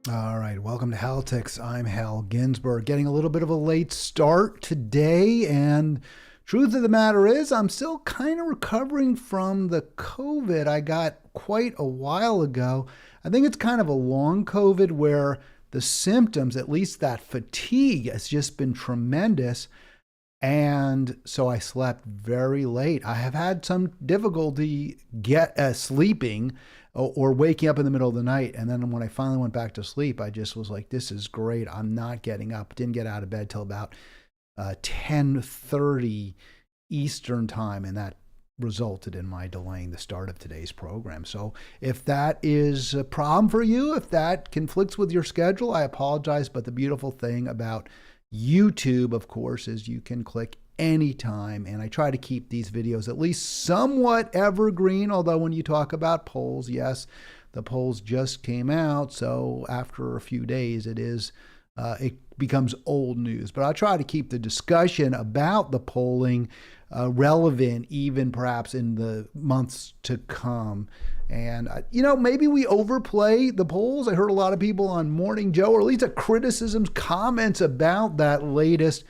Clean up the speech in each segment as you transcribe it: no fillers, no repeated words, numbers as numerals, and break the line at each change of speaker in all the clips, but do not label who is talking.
All right, welcome to Halitics. I'm Hal Ginsberg. Getting a little bit of a late start today, and truth of the matter is, I'm still kind of recovering from the COVID I got quite a while ago. I think it's kind of a long COVID where the symptoms, at least that fatigue, has just been tremendous. And so I slept very late. I have had some difficulty sleeping or waking up in the middle of the night. And then when I finally went back to sleep, I just was like, this is great. I'm not getting up. Didn't get out of bed till about 10:30 Eastern time. And that resulted in my delaying the start of today's program. So if that is a problem for you, if that conflicts with your schedule, I apologize. But the beautiful thing about YouTube, of course, is you can click anytime, and I try to keep these videos at least somewhat evergreen, although when you talk about polls, yes, the polls just came out, so after a few days it becomes old news. But I try to keep the discussion about the polling relevant, even perhaps in the months to come. And, maybe we overplay the polls. I heard a lot of people on Morning Joe, or at least criticisms, comments about that latest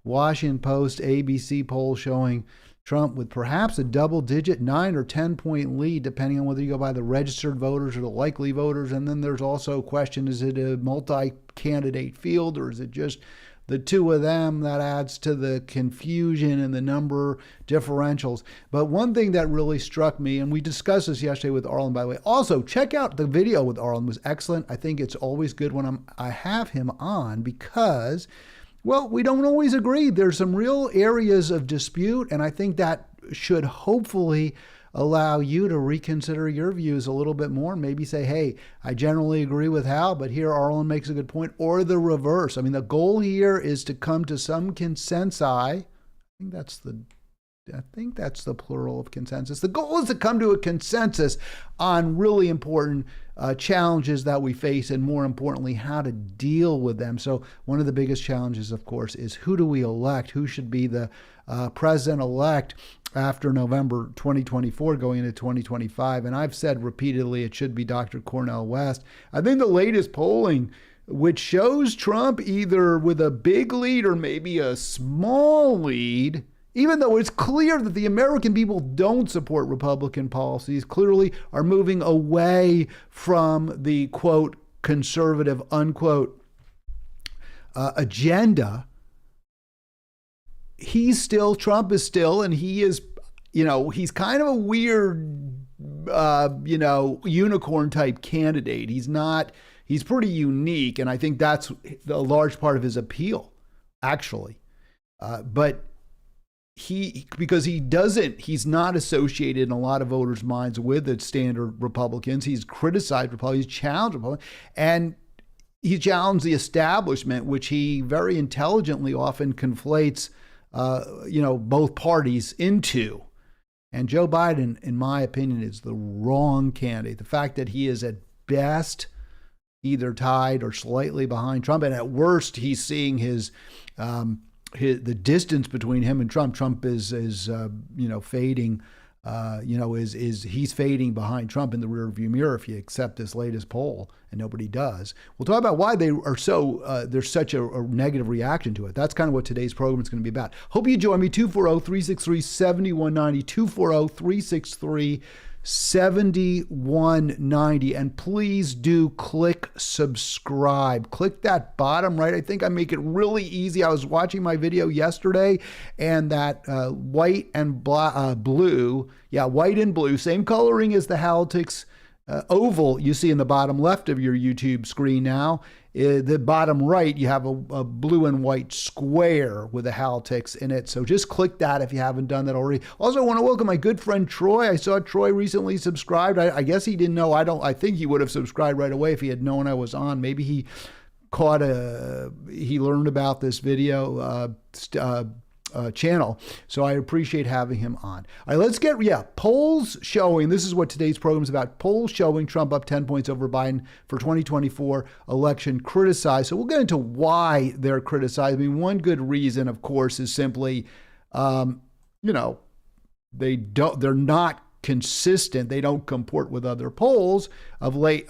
Washington Post ABC poll showing Trump with perhaps a double-digit 9 or 10-point lead, depending on whether you go by the registered voters or the likely voters. And then there's also a question, is it a multi-candidate field, or is it just the two of them? That adds to the confusion and the number differentials. But one thing that really struck me, and we discussed this yesterday with Arlen, by the way. Also, check out the video with Arlen. It was excellent. I think it's always good when I have him on because, well, we don't always agree. There's some real areas of dispute, and I think that should hopefully allow you to reconsider your views a little bit more and maybe say, hey, I generally agree with Hal, but here Arlen makes a good point, or the reverse. I mean, the goal here is to come to some consensus. I think that's the plural of consensus. The goal is to come to a consensus on really important challenges that we face, and more importantly, how to deal with them. So one of the biggest challenges, of course, is who do we elect? Who should be the president-elect after November 2024 going into 2025? And I've said repeatedly it should be Dr. Cornel West. I think the latest polling, which shows Trump either with a big lead or maybe a small lead, even though it's clear that the American people don't support Republican policies, clearly are moving away from the, quote, conservative, unquote, agenda. Trump is still, and he is, he's kind of a weird, unicorn type candidate. He's pretty unique. And I think that's a large part of his appeal, actually. But because he's not associated in a lot of voters' minds with the standard Republicans. He's criticized Republicans, he's challenged Republicans, and he challenged the establishment, which he very intelligently often conflates, both parties into. And Joe Biden, in my opinion, is the wrong candidate. The fact that he is at best either tied or slightly behind Trump, and at worst, he's seeing the distance between him and Trump is fading. He's fading behind Trump in the rearview mirror if you accept this latest poll, and nobody does. We'll talk about why there's such a negative reaction to it. That's kind of what today's program is going to be about. Hope you join me. 240-363-7190, 240-363-7190. And please do click subscribe. Click that bottom right. I think I make it really easy. I was watching my video yesterday, and that white and blue, white and blue, same coloring as the Halitics oval you see in the bottom left of your YouTube screen now. The bottom right, you have a blue and white square with the Halitics in it. So just click that if you haven't done that already. Also, I want to welcome my good friend Troy. I saw Troy recently subscribed. I guess he didn't know. I think he would have subscribed right away if he had known I was on. Maybe he learned about this video channel. So I appreciate having him on. All right, let's get, polls showing, this is what today's program is about, polls showing Trump up 10 points over Biden for 2024 election criticized. So we'll get into why they're criticized. I mean, one good reason, of course, is simply, they're not consistent. They don't comport with other polls of late.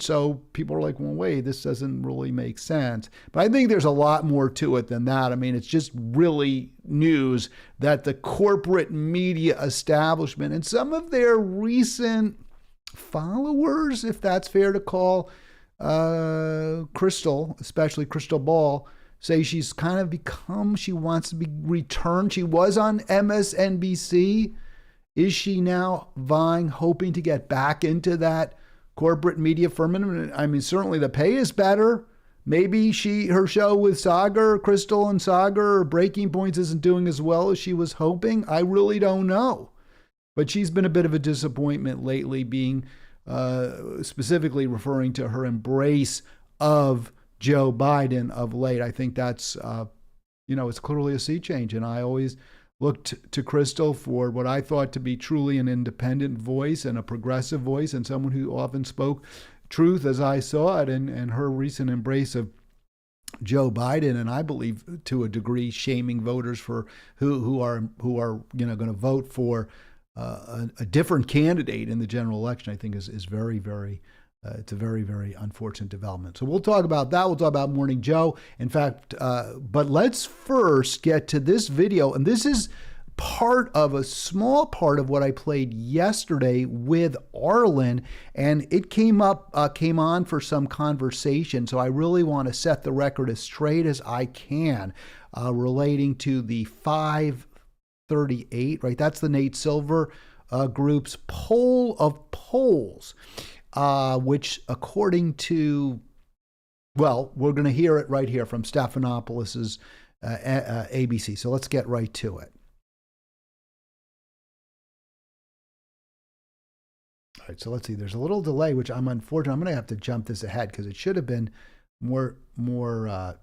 So people are like, well, wait, this doesn't really make sense. But I think there's a lot more to it than that. I mean, it's just really news that the corporate media establishment and some of their recent followers, if that's fair to call Crystal, especially Crystal Ball, say she's kind of become, she wants to be returned. She was on MSNBC. Is she now hoping to get back into that corporate media firmament? I mean, certainly the pay is better. Maybe her show with Sagar, Crystal and Sagar, or Breaking Points isn't doing as well as she was hoping. I really don't know. But she's been a bit of a disappointment lately, being specifically referring to her embrace of Joe Biden of late. I think that's, it's clearly a sea change. And I always looked to Crystal for what I thought to be truly an independent voice and a progressive voice, and someone who often spoke truth as I saw it, and her recent embrace of Joe Biden, and I believe to a degree shaming voters for who are going to vote for a different candidate in the general election, I think is very, very it's a very, very unfortunate development. So we'll talk about that. We'll talk about Morning Joe. In fact, but let's first get to this video. And this is a small part of what I played yesterday with Arlen. And it came on for some conversation. So I really want to set the record as straight as I can relating to the 538, right? That's the Nate Silver group's poll of polls. Which according to, we're going to hear it right here from Stephanopoulos' ABC. So let's get right to it. All right, so let's see. There's a little delay, which I'm unfortunate. I'm going to have to jump this ahead because it should have been more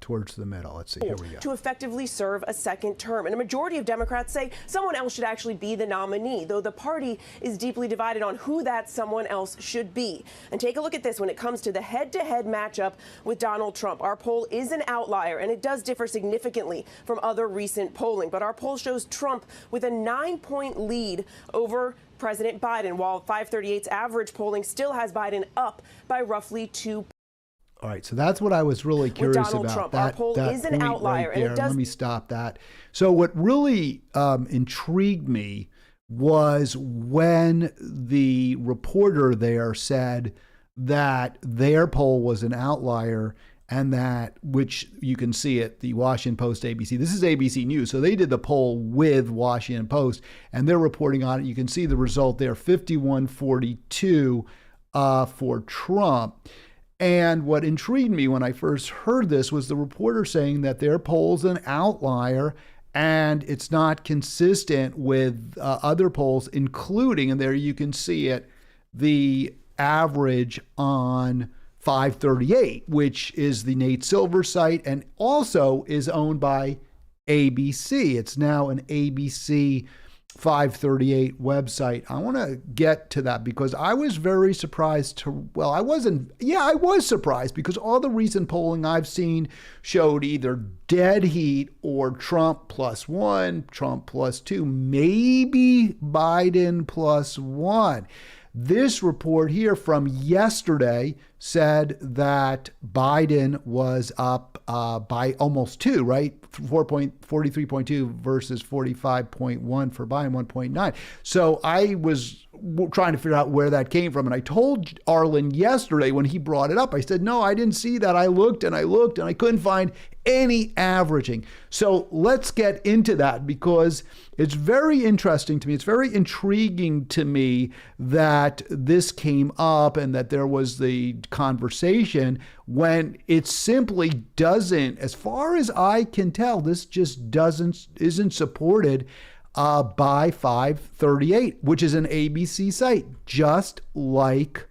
towards the middle. Let's see. Here we go.
To effectively serve a second term. And a majority of Democrats say someone else should actually be the nominee, though the party is deeply divided on who that someone else should be. And take a look at this when it comes to the head-to-head matchup with Donald Trump. Our poll is an outlier, and it does differ significantly from other recent polling. But our poll shows Trump with a 9-point lead over President Biden, while 538's average polling still has Biden up by roughly 2 points.
All right, so that's what I was really curious about.
Trump. Our poll is an outlier,
and it does. Let me stop that. So what really intrigued me was when the reporter there said that their poll was an outlier, and that, which you can see at the Washington Post, ABC. This is ABC News, so they did the poll with Washington Post, and they're reporting on it. You can see the result there, 51-42 for Trump. And what intrigued me when I first heard this was the reporter saying that their poll's an outlier and it's not consistent with other polls, including, and there you can see it, the average on 538, which is the Nate Silver site and also is owned by ABC. It's now an ABC 538 website. I want to get to that because I was very surprised I was surprised because all the recent polling I've seen showed either dead heat or Trump +1, Trump +2, maybe Biden +1. This report here from yesterday said that Biden was up by almost 2, right? 43.2 versus 45.1 for Biden, 1.9. So I was trying to figure out where that came from. And I told Arlen yesterday when he brought it up, I said, no, I didn't see that. I looked and I couldn't find any averaging. So let's get into that because it's very interesting to me. It's very intriguing to me that this came up and that there was the conversation when it simply doesn't, as far as I can tell, this just isn't supported by 538, which is an ABC site, just like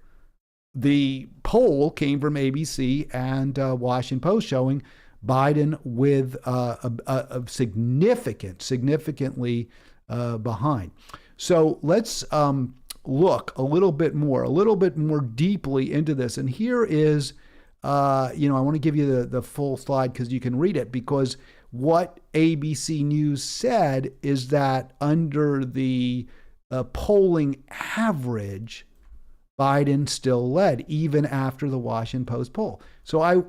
the poll came from ABC and Washington Post showing Biden with a significantly behind. So let's look a little bit more deeply into this. And here is, I want to give you the full slide because you can read it, because what ABC News said is that under the polling average, Biden still led even after the Washington Post poll. So I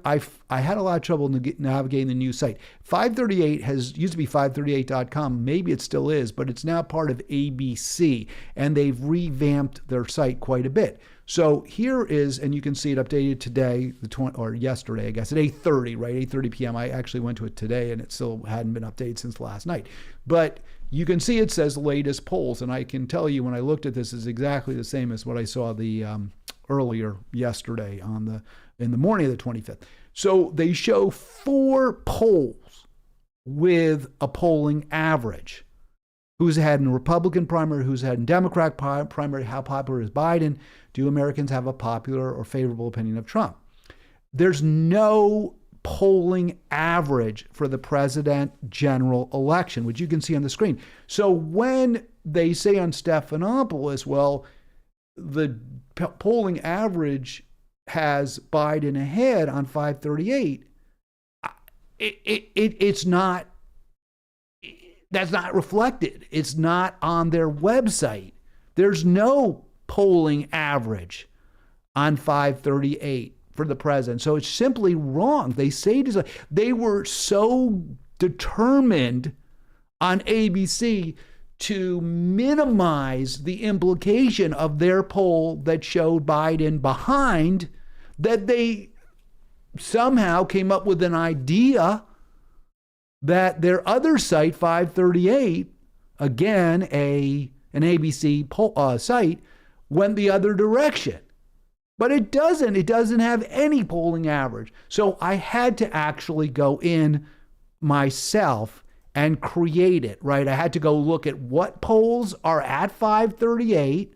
had a lot of trouble navigating the news site. 538 used to be 538.com. Maybe it still is, but it's now part of ABC, and they've revamped their site quite a bit. So here is, and you can see it updated today, or yesterday, I guess, at 8:30, right? 8:30 p.m. I actually went to it today, and it still hadn't been updated since last night. But you can see it says latest polls, and I can tell you when I looked at this is exactly the same as what I saw the earlier yesterday in the morning of the 25th. So they show 4 polls with a polling average. Who's ahead in a Republican primary, who's ahead in Democrat primary, how popular is Biden? Do Americans have a popular or favorable opinion of Trump? There's no polling average for the president general election, which you can see on the screen. So when they say on Stephanopoulos, well, the polling average has Biden ahead on 538, it's not, that's not reflected. It's not on their website. There's no polling average on 538 for the president. So it's simply wrong. They say they were so determined on ABC to minimize the implication of their poll that showed Biden behind that they somehow came up with an idea that their other site, 538, again, an ABC site, went the other direction. But it doesn't. It doesn't have any polling average. So I had to actually go in myself and create it, right? I had to go look at what polls are at 538,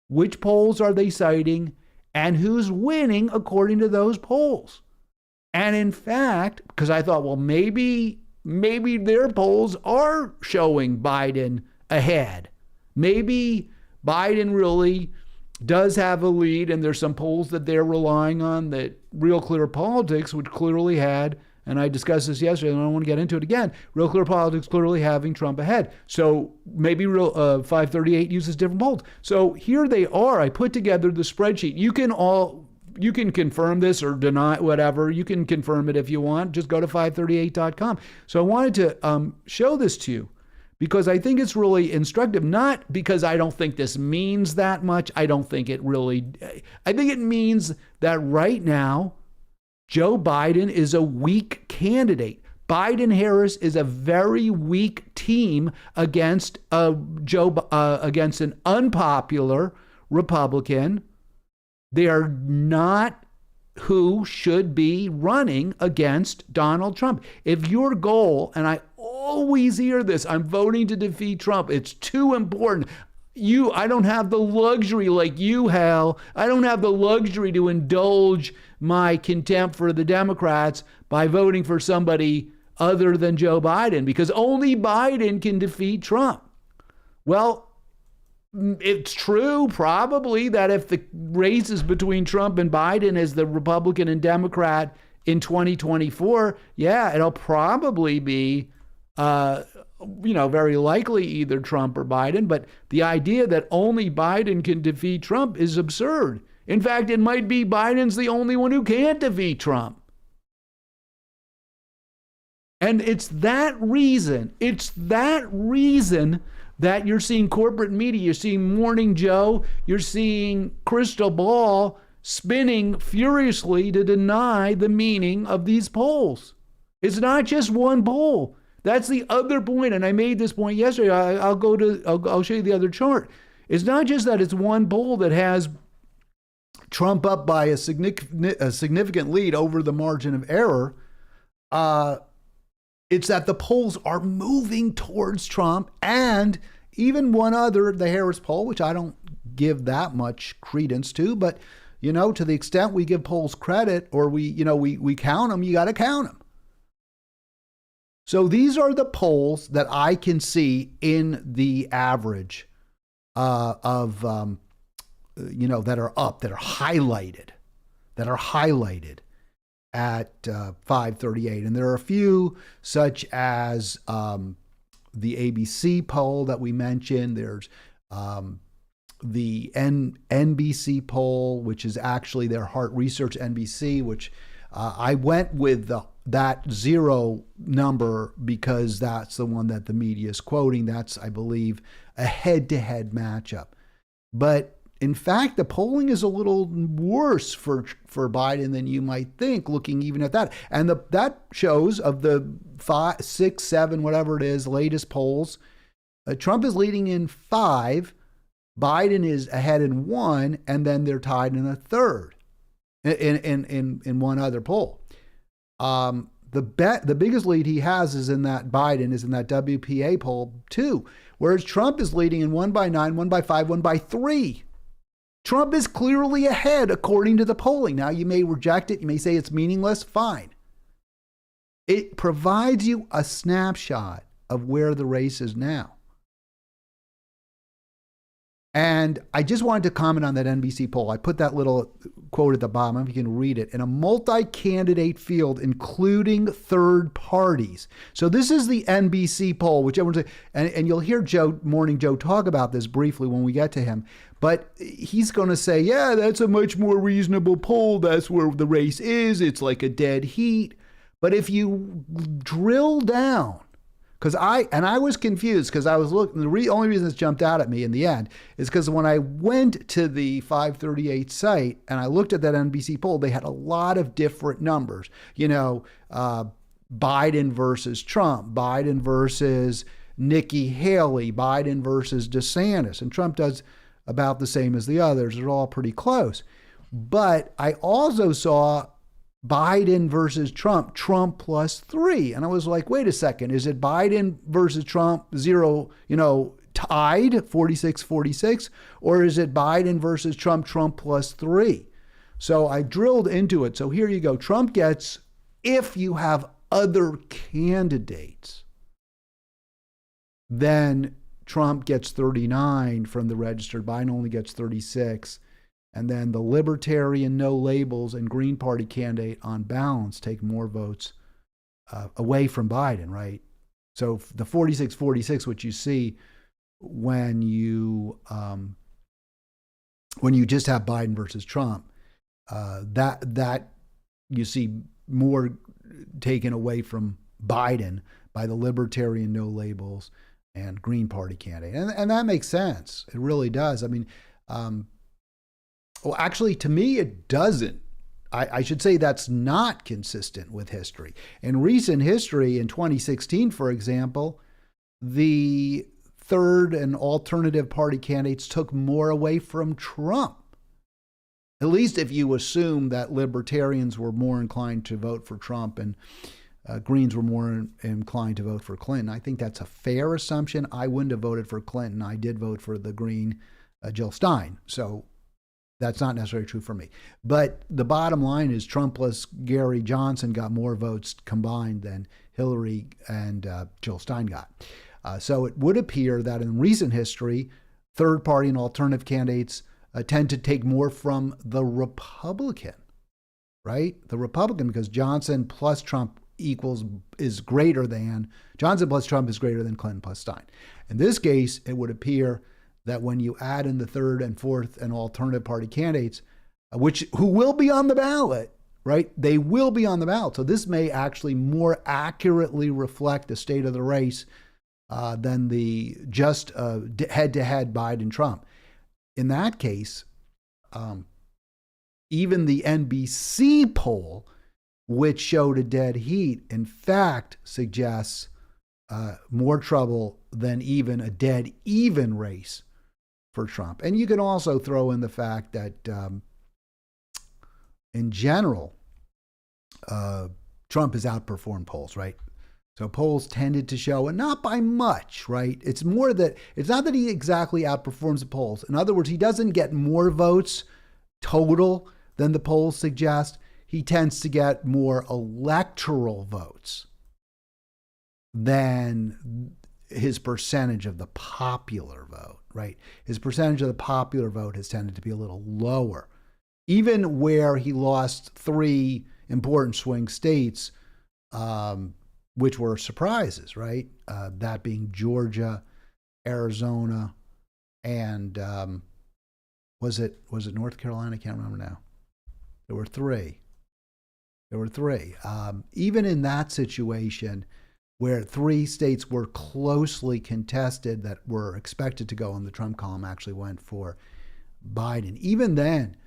which polls are they citing, and who's winning according to those polls. And in fact, because I thought, well, maybe their polls are showing Biden ahead. Maybe Biden really does have a lead, and there's some polls that they're relying on that Real Clear Politics, which clearly had, and I discussed this yesterday, and I don't want to get into it again, Real Clear Politics clearly having Trump ahead. So maybe 538 uses different polls. So here they are. I put together the spreadsheet. You can confirm this or deny, whatever. You can confirm it if you want. Just go to 538.com. So I wanted to show this to you because I think it's really instructive, not because I don't think this means that much. I think it means that right now, Joe Biden is a weak candidate. Biden-Harris is a very weak team against against an unpopular Republican. They are not who should be running against Donald Trump. If your goal, and I always hear this, I'm voting to defeat Trump, it's too important. I don't have the luxury like you, Hal. I don't have the luxury to indulge my contempt for the Democrats by voting for somebody other than Joe Biden, because only Biden can defeat Trump. Well, it's true, probably, that if the race is between Trump and Biden as the Republican and Democrat in 2024, yeah, it'll probably be, very likely either Trump or Biden. But the idea that only Biden can defeat Trump is absurd. In fact, it might be Biden's the only one who can't defeat Trump. And it's that reason that you're seeing corporate media, you're seeing Morning Joe, you're seeing Crystal Ball spinning furiously to deny the meaning of these polls. It's not just one poll. That's the other point, and I made this point yesterday. I'll show you the other chart. It's not just that it's one poll that has Trump up by a significant lead over the margin of error. It's that the polls are moving towards Trump, and even one other, the Harris poll, which I don't give that much credence to, but to the extent we give polls credit or we count them, you got to count them. So these are the polls that I can see in the average that are up, that are highlighted at 538. And there are a few, such as the ABC poll that we mentioned. There's The NBC poll, which is actually their Heart Research NBC, which I went with that 0 number because that's the one that the media is quoting. That's, I believe, a head-to-head matchup. But in fact, the polling is a little worse for Biden than you might think, looking even at that. And that shows of the 5, 6, 7, whatever it is, latest polls, Trump is leading in 5, Biden is ahead in 1, and then they're tied in a third in one other poll. The biggest lead he has is in that Biden is in that WPA poll 2, whereas Trump is leading in 1 by 9, 1 by 5, 1 by 3. Trump is clearly ahead according to the polling. Now, you may reject it. You may say it's meaningless. Fine. It provides you a snapshot of where the race is now. And I just wanted to comment on that NBC poll. I put that little quote at the bottom, if you can read it. In a multi-candidate field, including third parties. So this is the NBC poll, which everyone's, and you'll hear Morning Joe talk about this briefly when we get to him. But he's going to say, yeah, that's a much more reasonable poll. That's where the race is. It's like a dead heat. But if you drill down, because I was confused because I was looking, the only reason this jumped out at me in the end is because when I went to the 538 site and I looked at that NBC poll, they had a lot of different numbers. Biden versus Trump, Biden versus Nikki Haley, Biden versus DeSantis. And Trump does about the same as the others. They're all pretty close. But I also saw Biden versus Trump, Trump plus 3. And I was like, wait a second, is it Biden versus Trump 0, tied 46-46? Or is it Biden versus Trump, Trump plus 3? So I drilled into it. So here you go. Trump gets, if you have other candidates, then Trump gets 39 from the registered. Biden only gets 36. And then the Libertarian, no labels, and Green Party candidate on balance take more votes away from Biden, right? So the 46-46, which you see when you just have Biden versus Trump, that you see more taken away from Biden by the Libertarian, no labels, and Green Party candidate, and that makes sense. It really does. I mean. Well, actually, to me, it doesn't. I should say that's not consistent with history. In recent history, in 2016, for example, the third and alternative party candidates took more away from Trump. At least if you assume that libertarians were more inclined to vote for Trump and Greens were more inclined to vote for Clinton. I think that's a fair assumption. I wouldn't have voted for Clinton. I did vote for the Green Jill Stein. So that's not necessarily true for me. But the bottom line is Trump plus Gary Johnson got more votes combined than Hillary and Jill Stein got. So it would appear that in recent history, third party and alternative candidates tend to take more from the Republican, right? The Republican, because Johnson plus Trump is greater than Clinton plus Stein. In this case, it would appear that when you add in the third and fourth and alternative party candidates, who will be on the ballot, right? They will be on the ballot. So this may actually more accurately reflect the state of the race than the just head-to-head Biden-Trump. In that case, even the NBC poll, which showed a dead heat, in fact suggests more trouble than even a dead even race for Trump. And you can also throw in the fact that in general, Trump has outperformed polls, right? So polls tended to show, and not by much, right? It's more that, it's not that he exactly outperforms the polls. In other words, he doesn't get more votes total than the polls suggest. He tends to get more electoral votes than his percentage of the popular vote, right? His percentage of the popular vote has tended to be a little lower. Even where he lost 3 important swing states, which were surprises, right? That being Georgia, Arizona, And was it North Carolina? I can't remember now. There were three. Even in that situation, where 3 states were closely contested that were expected to go on the Trump column, actually went for Biden. Even then,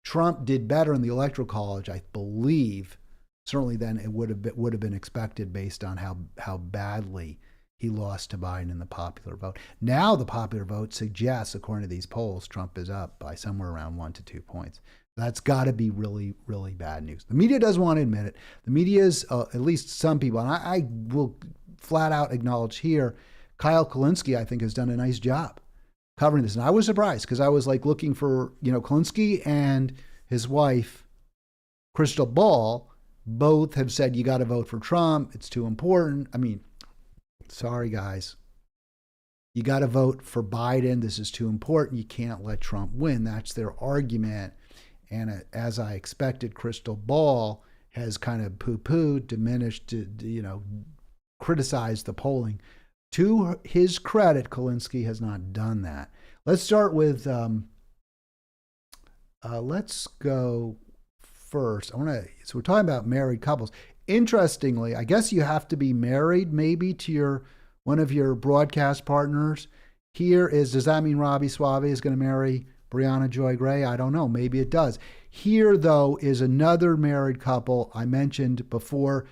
Trump did better in the Electoral College, I believe. Certainly then it would have been expected based on how badly he lost to Biden in the popular vote. Now the popular vote suggests, according to these polls, Trump is up by somewhere around 1 to 2 points. That's got to be really, really bad news. The media doesn't want to admit it. The media's, at least some people, and I will flat out acknowledge here, Kyle Kulinski, I think, has done a nice job covering this. And I was surprised because I was like looking for, Kulinski and his wife, Crystal Ball, both have said you got to vote for Trump. It's too important. I mean, sorry, guys. You got to vote for Biden. This is too important. You can't let Trump win. That's their argument. And as I expected, Crystal Ball has kind of poo-pooed, diminished, criticized the polling. To his credit, Kulinski has not done that. Let's start with, let's go first. So we're talking about married couples. Interestingly, I guess you have to be married maybe to one of your broadcast partners. Does that mean Robbie Suave is going to marry Brianna Joy Gray? I don't know. Maybe it does. Here, though, is another married couple I mentioned before,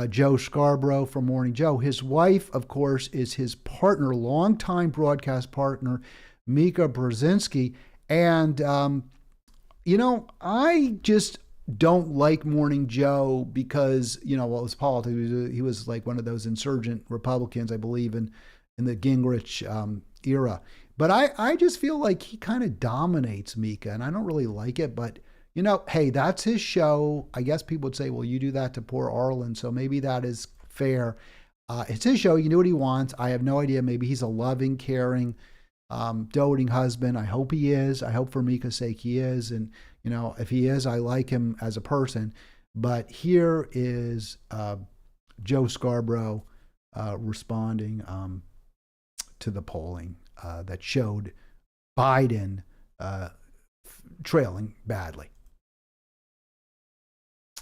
Joe Scarborough from Morning Joe. His wife, of course, is his partner, longtime broadcast partner, Mika Brzezinski. And, I just don't like Morning Joe because, it was politics. He was like one of those insurgent Republicans, I believe, in the Gingrich era. But I just feel like he kind of dominates Mika, and I don't really like it. But, hey, that's his show. I guess people would say, well, you do that to poor Arlen, so maybe that is fair. It's his show. He can do what he wants. I have no idea. Maybe he's a loving, caring, doting husband. I hope he is. I hope for Mika's sake he is. And, if he is, I like him as a person. But here is Joe Scarborough responding to the polling that showed Biden trailing badly.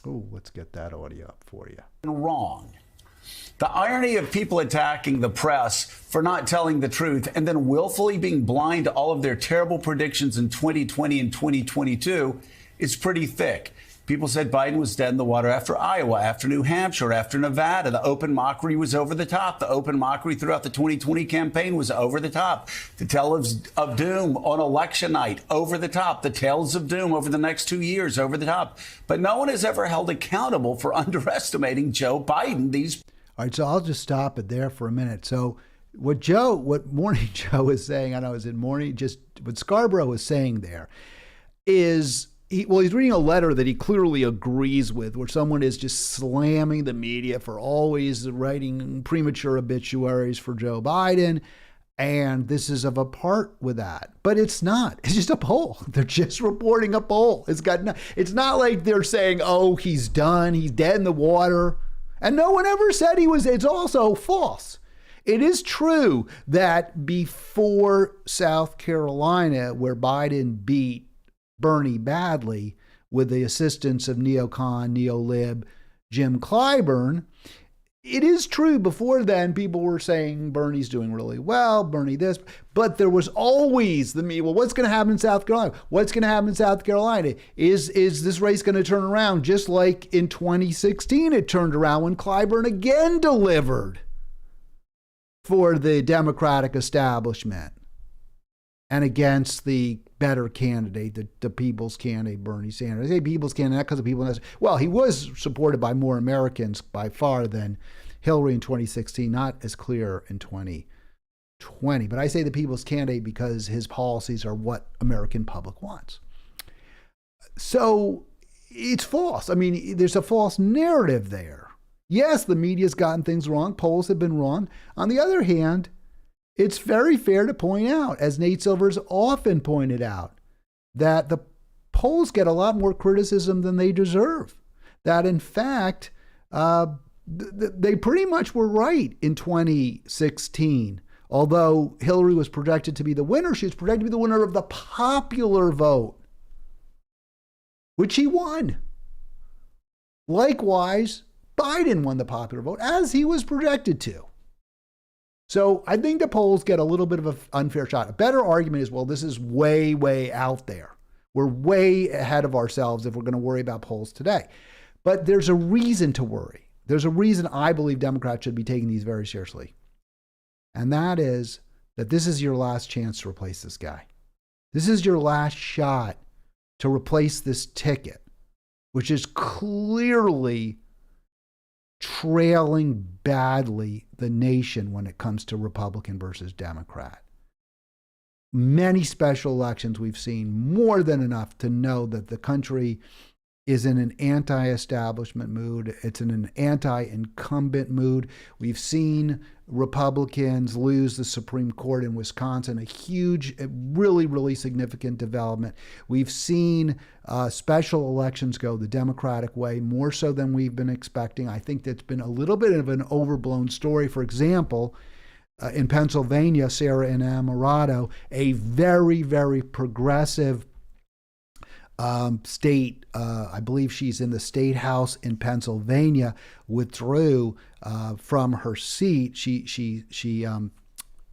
Oh, let's get that audio up for you.
Wrong. The irony of people attacking the press for not telling the truth and then willfully being blind to all of their terrible predictions in 2020 and 2022 is pretty thick. People said Biden was dead in the water after Iowa, after New Hampshire, after Nevada. The open mockery was over the top. The open mockery throughout the 2020 campaign was over the top. The tales of doom on election night, over the top. The tales of doom over the next 2 years, over the top. But no one is ever held accountable for underestimating Joe Biden.
All right, so I'll just stop it there for a minute. So what Morning Joe is saying, I know is in Morning, just what Scarborough is saying there is, he's reading a letter that he clearly agrees with, where someone is just slamming the media for always writing premature obituaries for Joe Biden. And this is of a part with that. But it's not. It's just a poll. They're just reporting a poll. It's not like they're saying, oh, he's done. He's dead in the water. And no one ever said he was. It's also false. It is true that before South Carolina, where Biden beat Bernie badly with the assistance of neocon, neo-lib Jim Clyburn, it is true before then people were saying Bernie's doing really well, Bernie this, but there was always what's going to happen in South Carolina? What's going to happen in South Carolina? Is this race going to turn around just like in 2016 it turned around when Clyburn again delivered for the Democratic establishment and against the better candidate, the people's candidate, Bernie Sanders. I say people's candidate, not because of people. Well, he was supported by more Americans by far than Hillary in 2016, not as clear in 2020. But I say the people's candidate because his policies are what American public wants. So it's false. I mean, there's a false narrative there. Yes, the media's gotten things wrong. Polls have been wrong. On the other hand, it's very fair to point out, as Nate Silver's often pointed out, that the polls get a lot more criticism than they deserve. That, in fact, they pretty much were right in 2016 Although Hillary was projected to be the winner, she was projected to be the winner of the popular vote, which he won. Likewise, Biden won the popular vote, as he was projected to. So I think the polls get a little bit of an unfair shot. A better argument is, well, this is way, way out there. We're way ahead of ourselves if we're going to worry about polls today. But there's a reason to worry. There's a reason I believe Democrats should be taking these very seriously. And that is that this is your last chance to replace this guy. This is your last shot to replace this ticket, which is clearly trailing badly the nation when it comes to Republican versus Democrat. Many special elections we've seen more than enough to know that the country is in an anti-establishment mood. It's in an anti-incumbent mood. We've seen Republicans lose the Supreme Court in Wisconsin, a huge, really, really significant development. We've seen special elections go the Democratic way, more so than we've been expecting. I think that's been a little bit of an overblown story. For example, in Pennsylvania, Sarah Innamorato, a very, very progressive state, I believe she's in the state house in Pennsylvania, withdrew from her seat. She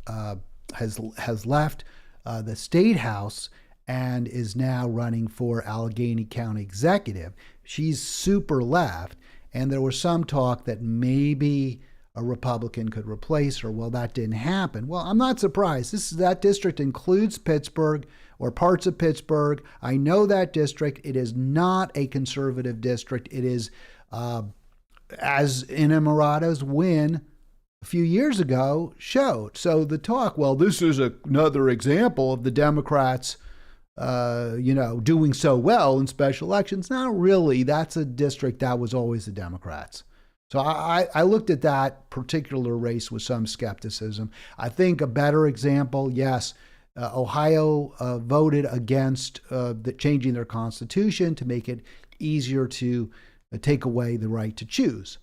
has left the state house and is now running for Allegheny County executive. She's super left, and there was some talk that maybe a Republican could replace her. Well, that didn't happen. Well, I'm not surprised. That district includes Pittsburgh, or parts of Pittsburgh. I know that district. It is not a conservative district. It is, as Innamorato's win a few years ago showed. So the talk, well, this is another example of the Democrats, doing so well in special elections. Not really. That's a district that was always the Democrats. So I looked at that particular race with some skepticism. I think a better example, yes, Ohio voted against changing their constitution to make it easier to take away the right to choose.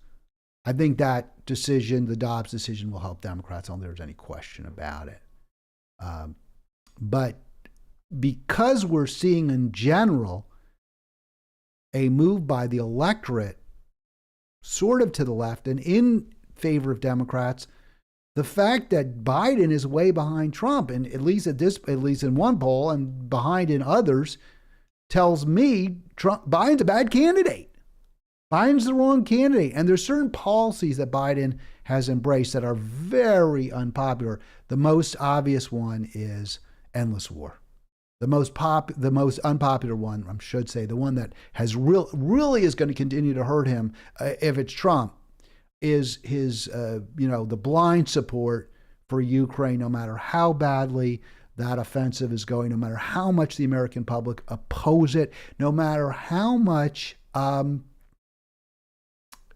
I think that decision, the Dobbs decision, will help Democrats. I don't think there's any question about it. But because we're seeing in general a move by the electorate sort of to the left and in favor of Democrats, the fact that Biden is way behind Trump, and at least in one poll and behind in others, tells me Biden's a bad candidate. Biden's the wrong candidate. And there's certain policies that Biden has embraced that are very unpopular. The most obvious one is endless war. The most unpopular one, I should say, the one that has really is going to continue to hurt him if it's Trump, is his, the blind support for Ukraine, no matter how badly that offensive is going, no matter how much the American public oppose it, no matter how much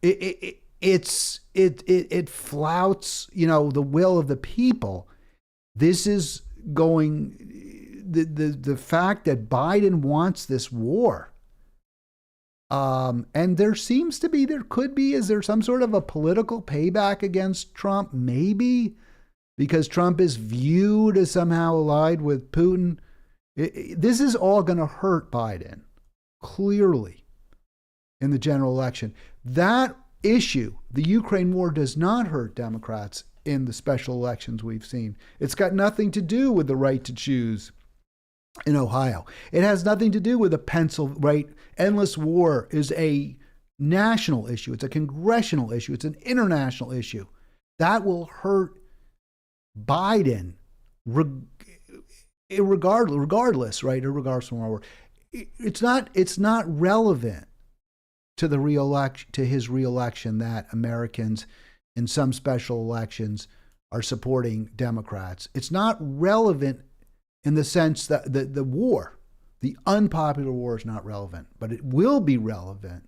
it flouts, the will of the people. This is going. The fact that Biden wants this war, and there could be, is there some sort of a political payback against Trump? Maybe, because Trump is viewed as somehow allied with Putin. This is all going to hurt Biden, clearly, in the general election. That issue, the Ukraine war, does not hurt Democrats in the special elections we've seen. It's got nothing to do with the right to choose in Ohio. It has nothing to do with right? Endless war is a national issue. It's a congressional issue. It's an international issue. That will hurt Biden regardless, right? Or regardless from our war. It's not relevant to his reelection that Americans in some special elections are supporting Democrats. It's not relevant in the sense that the war, the unpopular war, is not relevant, but it will be relevant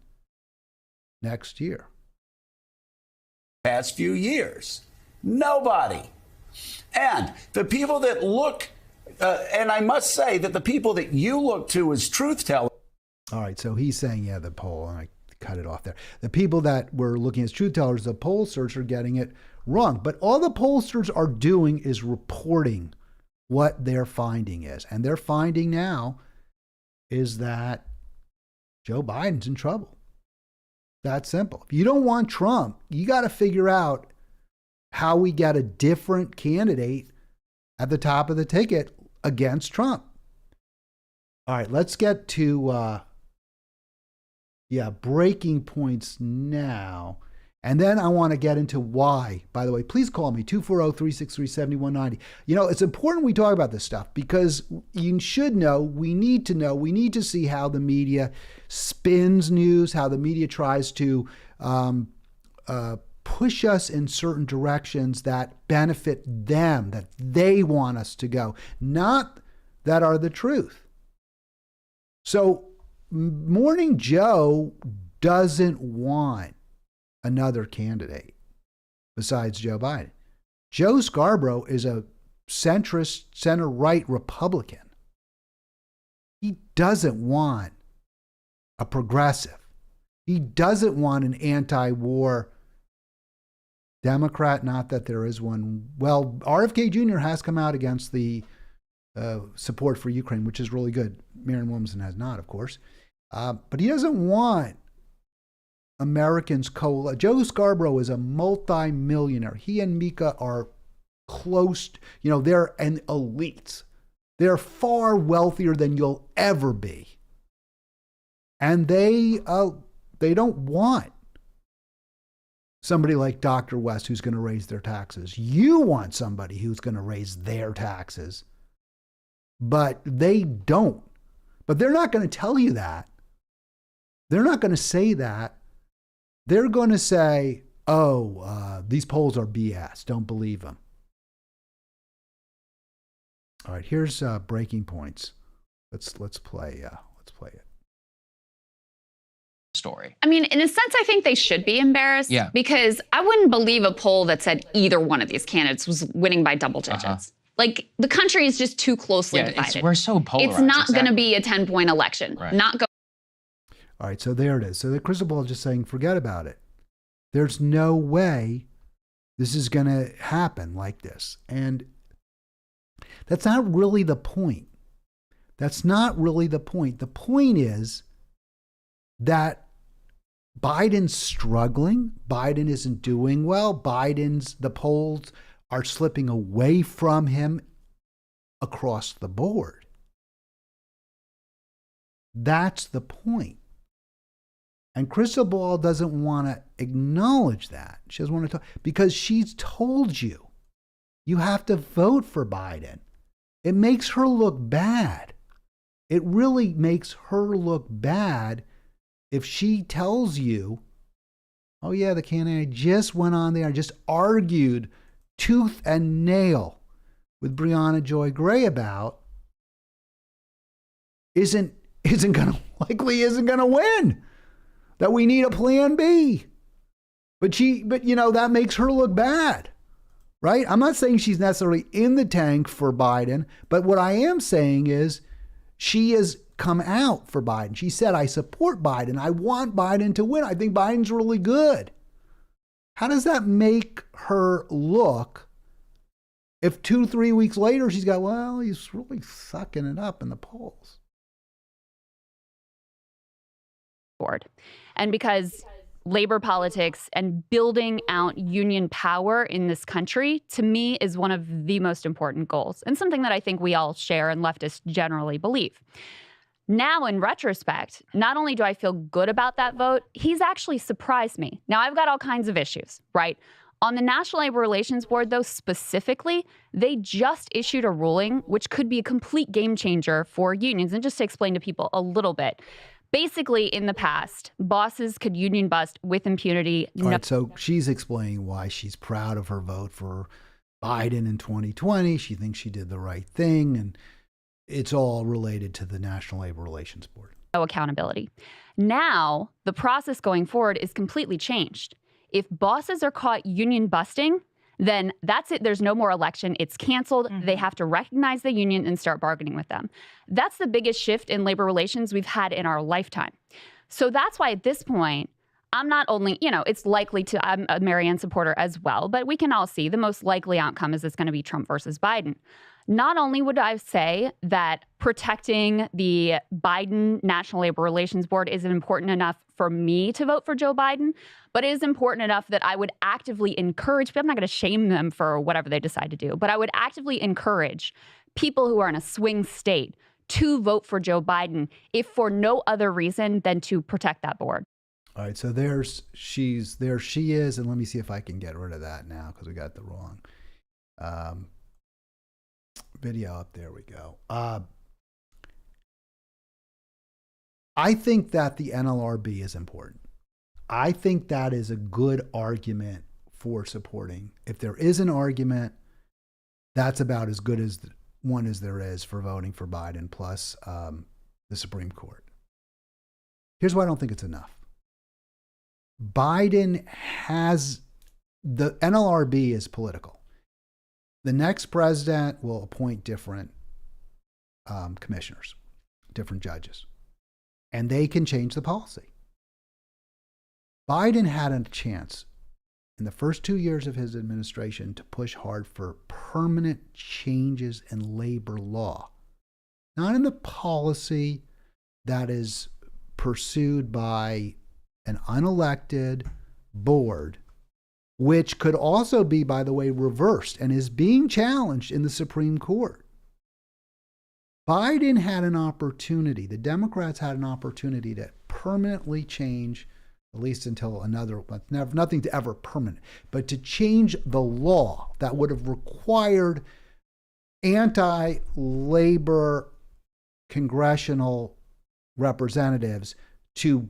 next year.
Past few years, nobody. And the people that look, and I must say that the people that you look to as truth tellers.
All right, so he's saying, the poll, and I cut it off there. The people that were looking as truth tellers, the pollsters, are getting it wrong. But all the pollsters are doing is reporting what their finding is. And their finding now is that Joe Biden's in trouble. That simple. If you don't want Trump, you got to figure out how we get a different candidate at the top of the ticket against Trump. All right, let's get to breaking points now. And then I want to get into why. By the way, please call me, 240-363-7190. You know, it's important we talk about this stuff because you should know, we need to see how the media spins news, how the media tries to push us in certain directions that benefit them, that they want us to go, not that are the truth. So Morning Joe doesn't want another candidate besides Joe Biden. Joe Scarborough is a centrist, center-right Republican. He doesn't want a progressive. He doesn't want an anti-war Democrat, not that there is one. Well, RFK Jr. has come out against the support for Ukraine, which is really good. Marianne Williamson has not, of course. But he doesn't want Americans Joe Scarborough is a multi-millionaire. He and Mika are close. They're an elite. They're far wealthier than you'll ever be. And they don't want somebody like Dr. West who's going to raise their taxes. You want somebody who's going to raise their taxes. But they don't. But they're not going to tell you that. They're not going to say that. They're going to say, these polls are BS. Don't believe them. All right, here's breaking points. Let's play it.
Story.
I mean, in a sense, I think they should be embarrassed.
Yeah.
Because I wouldn't believe a poll that said either one of these candidates was winning by double digits. Like, the country is just too closely divided.
We're so polarized.
It's not going to be a 10-point election.
Right.
All right, so there it is. So the crystal ball is just saying, forget about it. There's no way this is going to happen like this. And that's not really the point. That's not really the point. The point is that Biden's struggling. Biden isn't doing well. The polls are slipping away from him across the board. That's the point. And Crystal Ball doesn't want to acknowledge that. She doesn't want to talk because she's told you, you have to vote for Biden. It makes her look bad. It really makes her look bad if she tells you, oh yeah, the candidate just went on there and just argued tooth and nail with Breonna Joy Gray about isn't going to win. That we need a plan B. But that makes her look bad, right? I'm not saying she's necessarily in the tank for Biden, but what I am saying is she has come out for Biden. She said, I support Biden. I want Biden to win. I think Biden's really good. How does that make her look if 2-3 weeks later she's got, well, he's really sucking it up in the polls?
And because labor politics and building out union power in this country, to me, is one of the most important goals and something that I think we all share and leftists generally believe. Now, in retrospect, not only do I feel good about that vote, he's actually surprised me. Now, I've got all kinds of issues, right? On the National Labor Relations Board, though, specifically, they just issued a ruling which could be a complete game changer for unions. And just to explain to people a little bit, basically, in the past, bosses could union bust with impunity.
All right, so she's explaining why she's proud of her vote for Biden in 2020. She thinks she did the right thing, and it's all related to the National Labor Relations Board.
No accountability. Now, the process going forward is completely changed. If bosses are caught union busting, then that's it. There's no more election. It's canceled. Mm-hmm. They have to recognize the union and start bargaining with them. That's the biggest shift in labor relations we've had in our lifetime. So that's why at this point, I'm not only, it's likely to, I'm a Marianne supporter as well, but we can all see the most likely outcome is it's going to be Trump versus Biden. Not only would I say that protecting the Biden National Labor Relations Board isn't important enough for me to vote for Joe Biden, but it is important enough that I would actively encourage, but I'm not going to shame them for whatever they decide to do, but I would actively encourage people who are in a swing state to vote for Joe Biden, if for no other reason than to protect that board.
All right, so there she is, and let me see if I can get rid of that now because we got the wrong video up. There we go. I think that the NLRB is important. I think that is a good argument for supporting. If there is an argument, that's about as good as one as there is for voting for Biden plus the Supreme Court. Here's why I don't think it's enough. Biden has, the NLRB is political. The next president will appoint different commissioners, different judges, and they can change the policy. Biden had a chance in the first 2 years of his administration to push hard for permanent changes in labor law, not in the policy that is pursued by an unelected board, which could also be, by the way, reversed and is being challenged in the Supreme Court. Biden had an opportunity, the Democrats had an opportunity to permanently change, at least until another, nothing to ever permanent, but to change the law that would have required anti-labor congressional representatives to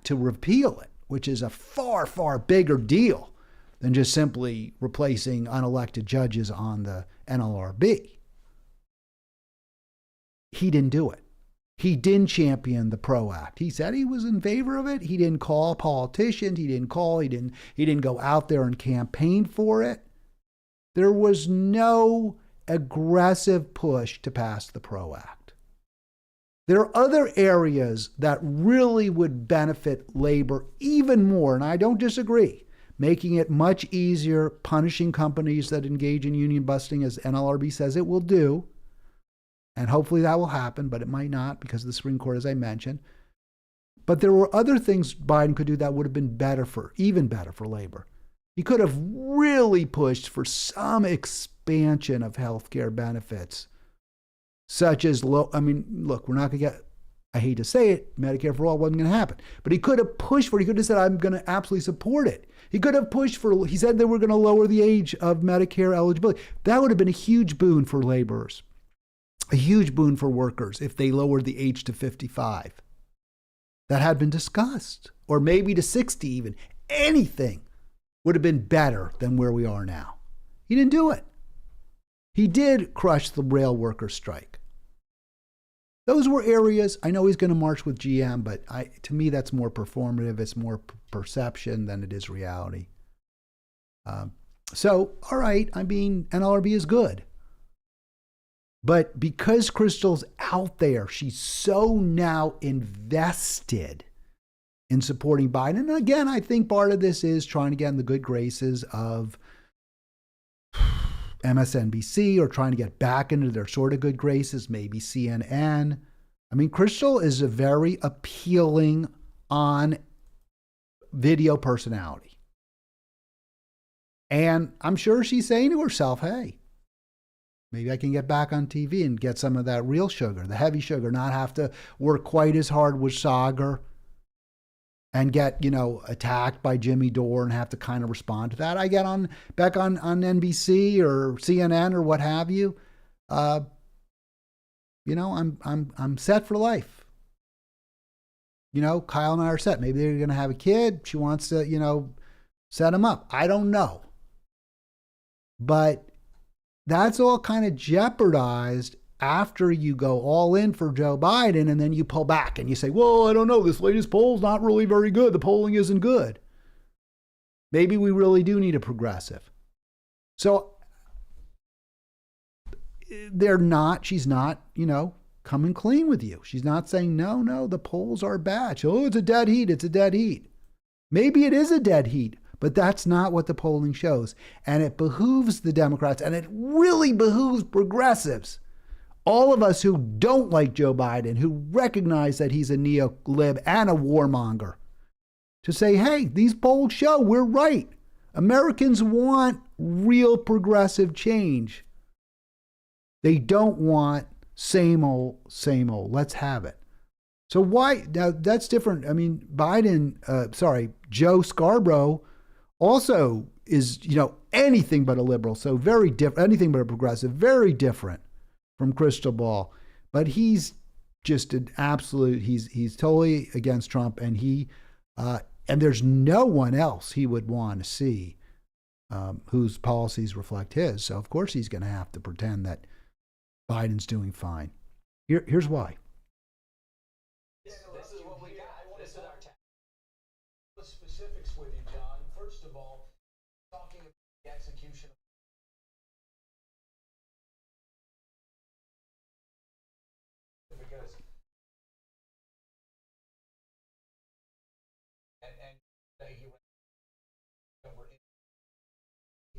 repeal it, which is a far, far bigger deal than just simply replacing unelected judges on the NLRB. He didn't do it. He didn't champion the PRO Act. He said he was in favor of it. He didn't call politicians. He didn't go out there and campaign for it. There was no aggressive push to pass the PRO Act. There are other areas that really would benefit labor even more, and I don't disagree. Making it much easier, punishing companies that engage in union busting, as NLRB says it will do. And hopefully that will happen, but it might not because of the Supreme Court, as I mentioned. But there were other things Biden could do that would have been even better for labor. He could have really pushed for some expansion of health care benefits, such as look, we're not going to get, I hate to say it, Medicare for all wasn't going to happen. But he could have pushed for it. He could have said, I'm going to absolutely support it. He could have pushed for, he said they were going to lower the age of Medicare eligibility. That would have been a huge boon for laborers, a huge boon for workers if they lowered the age to 55. That had been discussed, or maybe to 60 even. Anything would have been better than where we are now. He didn't do it. He did crush the rail workers' strike. Those were areas, I know he's going to march with GM, but to me that's more performative. It's more perception than it is reality. So, all right, NLRB is good. But because Crystal's out there, she's so now invested in supporting Biden. And again, I think part of this is trying to get in the good graces of MSNBC, or trying to get back into their sort of good graces, maybe CNN. Crystal is a very appealing on video personality. And I'm sure she's saying to herself, hey, maybe I can get back on TV and get some of that real sugar, the heavy sugar, not have to work quite as hard with Sagar and get, attacked by Jimmy Dore and have to kind of respond to that. I get back on NBC or CNN or what have you. I'm set for life. Kyle and I are set. Maybe they're going to have a kid. She wants to, set him up. I don't know. But that's all kind of jeopardized after you go all in for Joe Biden and then you pull back and you say, well, I don't know, this latest poll's not really very good. The polling isn't good. Maybe we really do need a progressive. So she's not, coming clean with you. She's not saying, no, the polls are bad. Oh, it's a dead heat. It's a dead heat. Maybe it is a dead heat, but that's not what the polling shows. And it behooves the Democrats, and it really behooves progressives, all of us who don't like Joe Biden, who recognize that he's a neo-lib and a warmonger, to say, hey, these polls show we're right. Americans want real progressive change. They don't want same old, same old. Let's have it. So why? Now that's different. I mean, Joe Scarborough also is, anything but a liberal. So very different, anything but a progressive, very different from Crystal Ball. But he's just an absolute, he's totally against Trump, and and there's no one else he would want to see whose policies reflect his. So of course he's going to have to pretend that Biden's doing fine. Here's why.
This is what we got. I want to set our the specifics with you, John. First of all, talking about the execution. Because and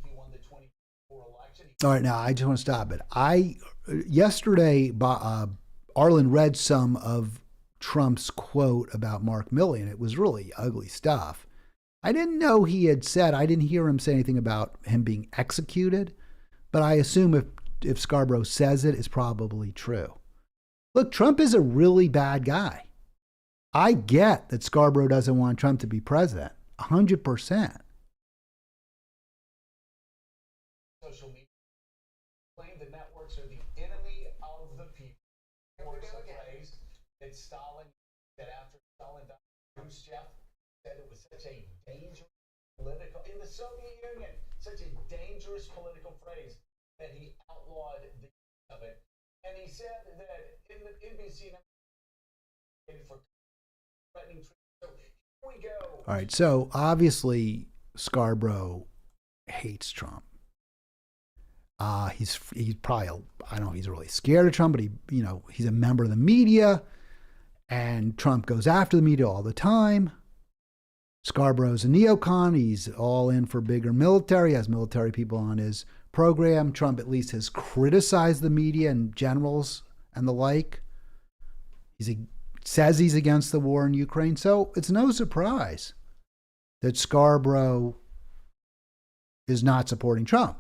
he won the 2024 election.
All right, now I just want to stop it. Yesterday, Arlen read some of Trump's quote about Mark Milley, and it was really ugly stuff. I didn't know he had said, I didn't hear him say anything about him being executed, but I assume if Scarborough says it, it's probably true. Look, Trump is a really bad guy. I get that Scarborough doesn't want Trump to be president, 100%.
Social media claim the networks are the enemy of the people. Works a phrase that Stalin, that after Stalin died, Khrushchev said it was such a dangerous political, in the Soviet Union, such a dangerous political phrase that he outlawed the use of it. And he said that in the NBC for threatening. So here we go.
All right, so obviously Scarborough hates Trump. He's probably, I don't know if he's really scared of Trump, but he's a member of the media, and Trump goes after the media all the time. Scarborough's a neocon. He's all in for bigger military, has military people on his program. Trump at least has criticized the media and generals and the like. Says he's against the war in Ukraine. So it's no surprise that Scarborough is not supporting Trump,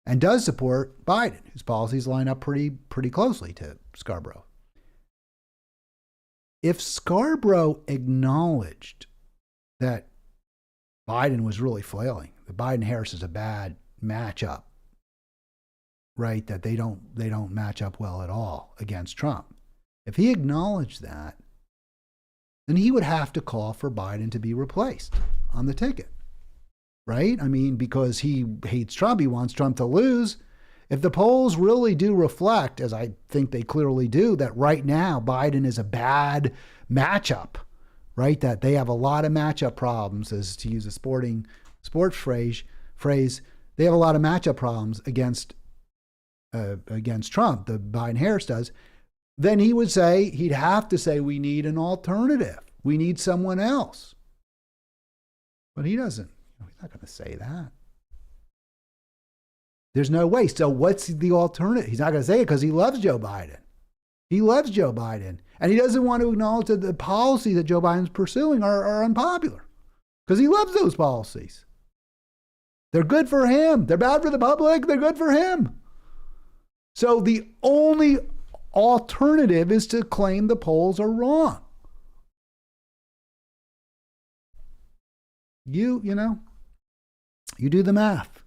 and does support Biden, whose policies line up pretty closely to Scarborough. If Scarborough acknowledged that Biden was really flailing, that Biden-Harris is a bad matchup, right? That they don't match up well at all against Trump. If he acknowledged that, then he would have to call for Biden to be replaced on the ticket. Right? I mean, because he hates Trump, he wants Trump to lose. If the polls really do reflect, as I think they clearly do, that right now Biden is a bad matchup, right? That they have a lot of matchup problems, as to use a sports phrase, they have a lot of matchup problems against Trump, the Biden-Harris does, then he'd have to say, we need an alternative. We need someone else. But he doesn't. He's not going to say that. There's no way. So what's the alternative? He's not going to say it because he loves Joe Biden. He loves Joe Biden. And he doesn't want to acknowledge that the policies that Joe Biden's pursuing are unpopular because he loves those policies. They're good for him. They're bad for the public. They're good for him. So the only alternative is to claim the polls are wrong. You do the math.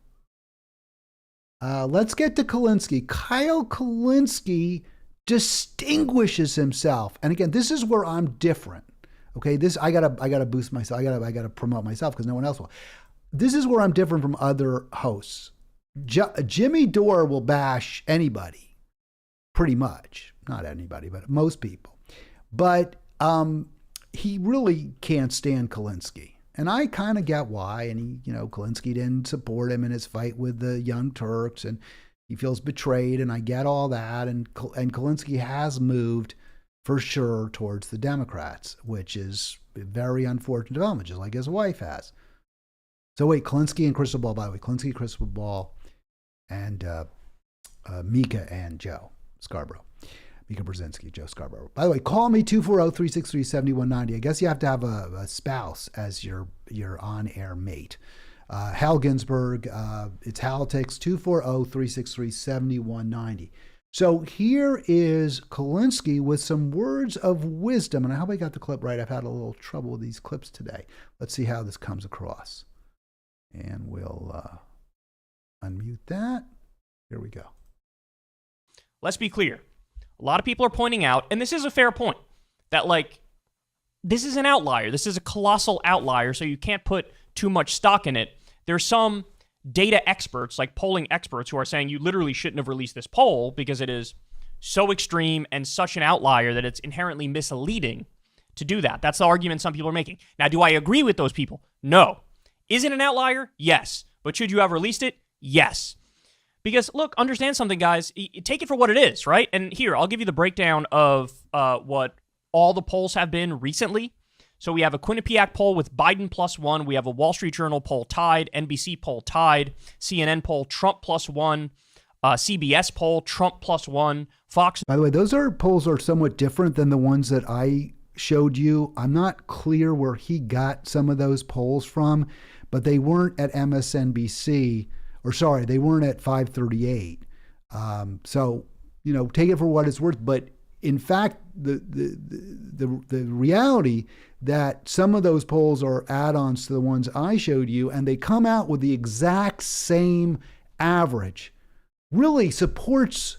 Let's get to Kulinski. Kyle Kulinski distinguishes himself. And again, this is where I'm different. Okay, I gotta boost myself. I gotta promote myself because no one else will. This is where I'm different from other hosts. Jimmy Dore will bash anybody, pretty much. Not anybody, but most people. But he really can't stand Kulinski. And I kind of get why. And Kulinski didn't support him in his fight with the Young Turks. And, He feels betrayed, and I get all that. And Kulinski has moved for sure towards the Democrats, which is a very unfortunate development, just like his wife has. So wait, Kulinski and Crystal Ball, by the way, Kulinski, Crystal Ball, and Mika and Joe Scarborough. Mika Brzezinski, Joe Scarborough. By the way, call me 240-363-7190. I guess you have to have a spouse as your on-air mate. Hal Ginsberg, it's Halitics, 240-363-7190. So here is Kulinski with some words of wisdom. And I hope I got the clip right. I've had a little trouble with these clips today. Let's see how this comes across. And we'll unmute that. Here we go.
Let's be clear. A lot of people are pointing out, and this is a fair point, that this is an outlier. This is a colossal outlier, so you can't put too much stock in it. There's some data experts, like polling experts, who are saying you literally shouldn't have released this poll because it is so extreme and such an outlier that it's inherently misleading to do that. That's the argument some people are making. Now, do I agree with those people? No. Is it an outlier? Yes. But should you have released it? Yes. Because, look, understand something, guys. Take it for what it is, right? And here, I'll give you the breakdown of what all the polls have been recently. So we have a Quinnipiac poll with Biden +1. We have a Wall Street Journal poll tied. NBC poll tied. CNN poll, Trump +1. CBS poll, Trump +1. Fox.
By the way, those polls are somewhat different than the ones that I showed you. I'm not clear where he got some of those polls from, but they weren't at MSNBC. Or sorry, they weren't at 538. So, take it for what it's worth. But in fact, the reality that some of those polls are add-ons to the ones I showed you, and they come out with the exact same average, really supports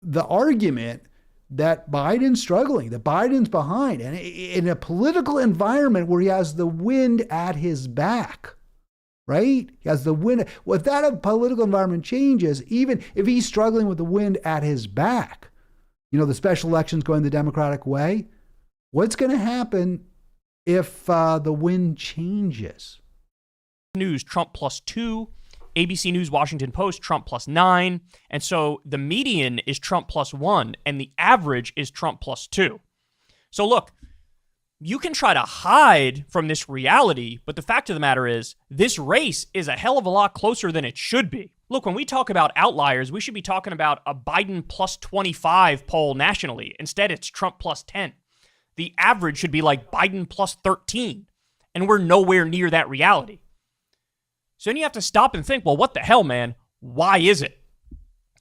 the argument that Biden's struggling, that Biden's behind, and in a political environment where he has the wind at his back. Right? He has the wind. Well, if that political environment changes, even if he's struggling with the wind at his back, the special election's going the Democratic way, what's going to happen if the wind changes?
News, Trump +2. ABC News, Washington Post, Trump +9. And so the median is Trump +1, and the average is Trump +2. So look, you can try to hide from this reality, but the fact of the matter is this race is a hell of a lot closer than it should be. Look, when we talk about outliers, we should be talking about a Biden +25 poll nationally. Instead, it's Trump +10. The average should be like Biden +13, and we're nowhere near that reality. So then you have to stop and think, well, what the hell, man? Why is it?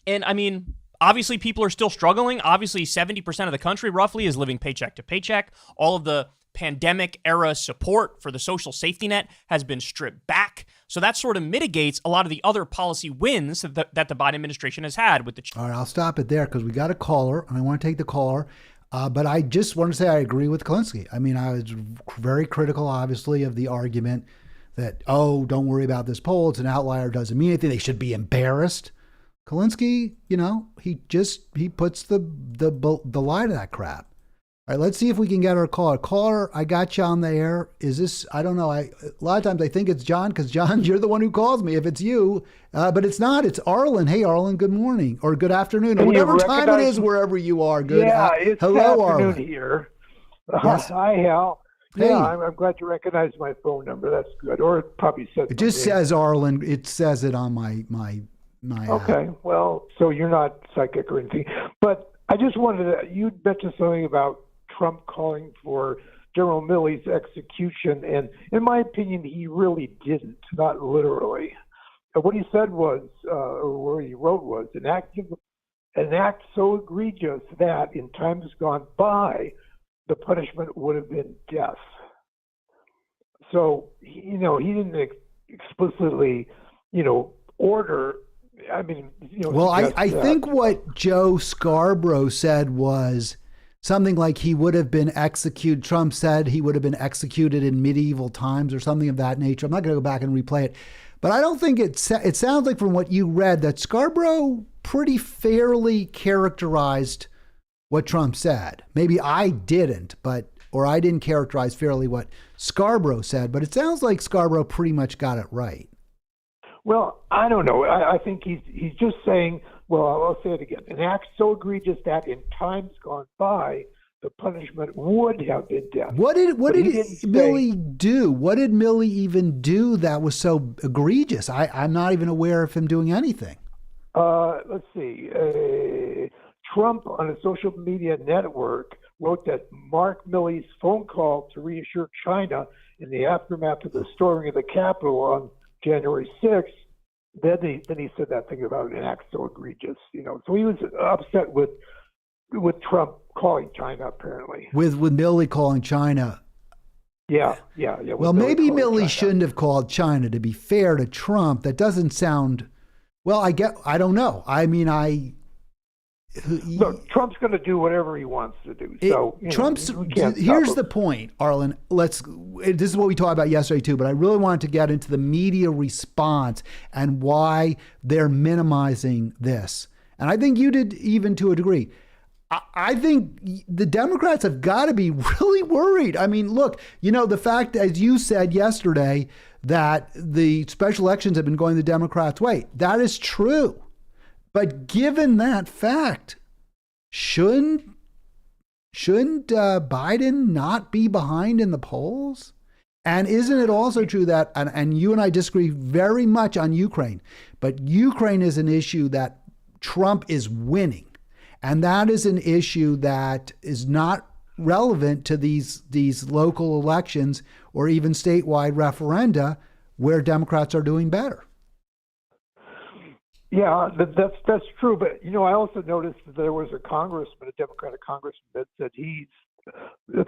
And I mean, obviously, people are still struggling. Obviously, 70% of the country, roughly, is living paycheck to paycheck. All of the pandemic-era support for the social safety net has been stripped back. So that sort of mitigates a lot of the other policy wins that the Biden administration has had with the...
All right, I'll stop it there because we got a caller, and I want to take the caller. But I just want to say I agree with Kulinski. I mean, I was very critical, obviously, of the argument that, don't worry about this poll. It's an outlier. Doesn't mean anything. They should be embarrassed. Kulinski, he puts the lie to that crap. All right, let's see if we can get our caller. Caller, I got you on the air. Is this, I don't know. A lot of times I think it's John because, John, you're the one who calls me if it's you. But it's not. It's Arlen. Hey, Arlen, good morning or good afternoon or whatever time it is wherever you are. Good.
Yeah, it's
hello,
afternoon
Arlen.
here.
Yes.
Hi, Hal.
Hey.
Yeah, I'm glad you recognize my phone number. That's good. Or it probably says
It just says Arlen. It says it on my
Okay, well, so you're not psychic or anything. But I just wanted to, you mentioned something about Trump calling for General Milley's execution, and in my opinion, he really didn't, not literally. What he said was, or what he wrote was, an act so egregious that in times gone by, the punishment would have been death. So, he didn't explicitly, order. I mean,
well, I think what Joe Scarborough said was something like he would have been executed. Trump said he would have been executed in medieval times or something of that nature. I'm not going to go back and replay it, but I don't think it sounds like from what you read that Scarborough pretty fairly characterized what Trump said. Maybe I didn't, or I didn't characterize fairly what Scarborough said, but it sounds like Scarborough pretty much got it right.
Well, I don't know. I think he's just saying, well, I'll say it again, an act so egregious that in times gone by, the punishment would have been death.
What did Milley do? What did Milley even do that was so egregious? I'm not even aware of him doing anything.
Let's see. Trump on a social media network wrote that Mark Milley's phone call to reassure China in the aftermath of the storming of the Capitol on January 6th, then he said that thing about an act so egregious, So he was upset with Trump calling China, apparently.
With Milley calling China.
Yeah.
Well, maybe Milley shouldn't have called China. To be fair to Trump, that doesn't sound. Well, I don't know. I mean,
look, Trump's going to do whatever he wants to do. So
here's the point, Arlen. This is what we talked about yesterday too, but I really wanted to get into the media response and why they're minimizing this. And I think you did, even to a degree. I think the Democrats have got to be really worried. I mean, look, the fact, as you said yesterday, that the special elections have been going the Democrats' way, that is true. But given that fact, shouldn't Biden not be behind in the polls? And isn't it also true that, and you and I disagree very much on Ukraine, but Ukraine is an issue that Trump is winning. And that is an issue that is not relevant to these local elections or even statewide referenda where Democrats are doing better.
Yeah, that's true. But, I also noticed that there was a Democratic congressman that said he's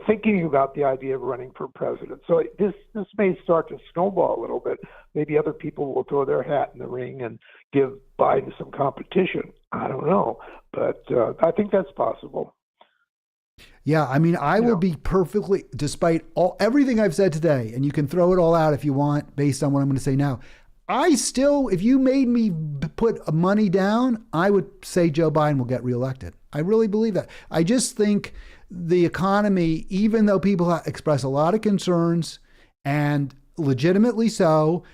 thinking about the idea of running for president. So this may start to snowball a little bit. Maybe other people will throw their hat in the ring and give Biden some competition. I don't know. But I think that's possible.
Yeah, I mean, I will be perfectly, despite everything I've said today, and you can throw it all out if you want based on what I'm going to say now. I still, if you made me put money down, I would say Joe Biden will get reelected. I really believe that. I just think the economy, even though people express a lot of concerns, and legitimately so,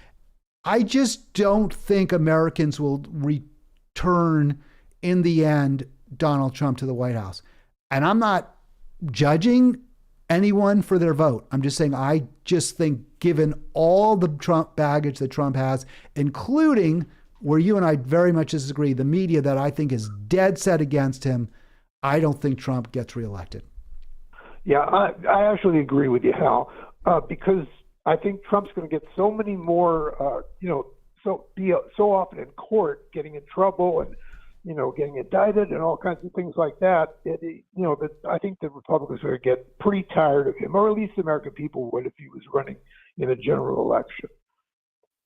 I just don't think Americans will return, in the end, Donald Trump to the White House. And I'm not judging anyone for their vote. I'm just saying, I just think given all the Trump baggage that Trump has, including where you and I very much disagree, the media that I think is dead set against him, I don't think Trump gets reelected.
Yeah, I actually agree with you, Hal, because I think Trump's going to get so many more, so often in court, getting in trouble and, getting indicted and all kinds of things like that. I think the Republicans are going to get pretty tired of him, or at least the American people would if he was running in a general election.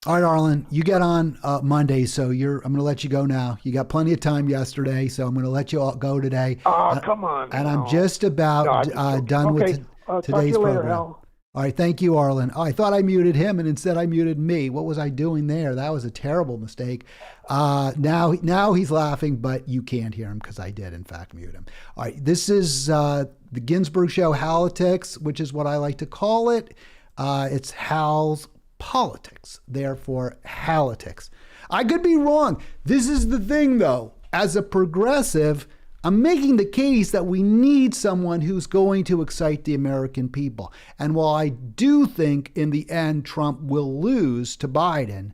All right, Arlen, you get on Monday, so I'm going to let you go now. You got plenty of time yesterday, so I'm going to let you all go today.
Come on.
And I'm just about done with today's program. Hal. All right, thank you, Arlen. Oh, I thought I muted him, and instead I muted me. What was I doing there? That was a terrible mistake. Now he's laughing, but you can't hear him because I did, in fact, mute him. All right, this is the Ginsburg Show Halitics, which is what I like to call it. It's Hal's politics, therefore Halitics. I could be wrong. This is the thing, though. As a progressive, I'm making the case that we need someone who's going to excite the American people. And while I do think in the end Trump will lose to Biden,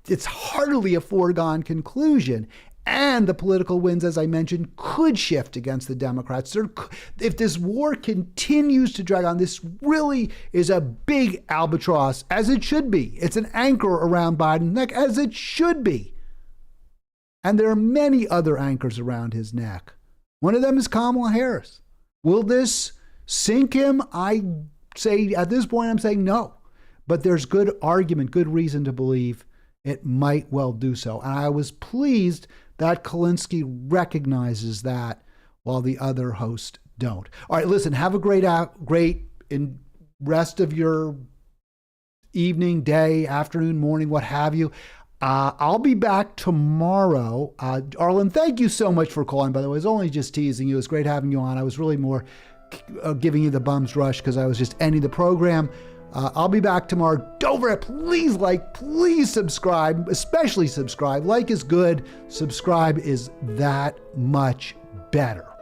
it's hardly a foregone conclusion. And the political winds, as I mentioned, could shift against the Democrats. If this war continues to drag on, this really is a big albatross, as it should be. It's an anchor around Biden's neck, as it should be. And there are many other anchors around his neck. One of them is Kamala Harris. Will this sink him? I say, at this point, I'm saying no. But there's good argument, good reason to believe it might well do so. And I was pleased that Kalinsky recognizes that while the other hosts don't. All right, listen, have a great rest of your evening, day, afternoon, morning, what have you. I'll be back tomorrow. Arlen, thank you so much for calling, by the way. I was only just teasing you. It was great having you on. I was really more giving you the bum's rush because I was just ending the program. I'll be back tomorrow. Don't forget, please like, please subscribe, especially subscribe. Like is good. Subscribe is that much better.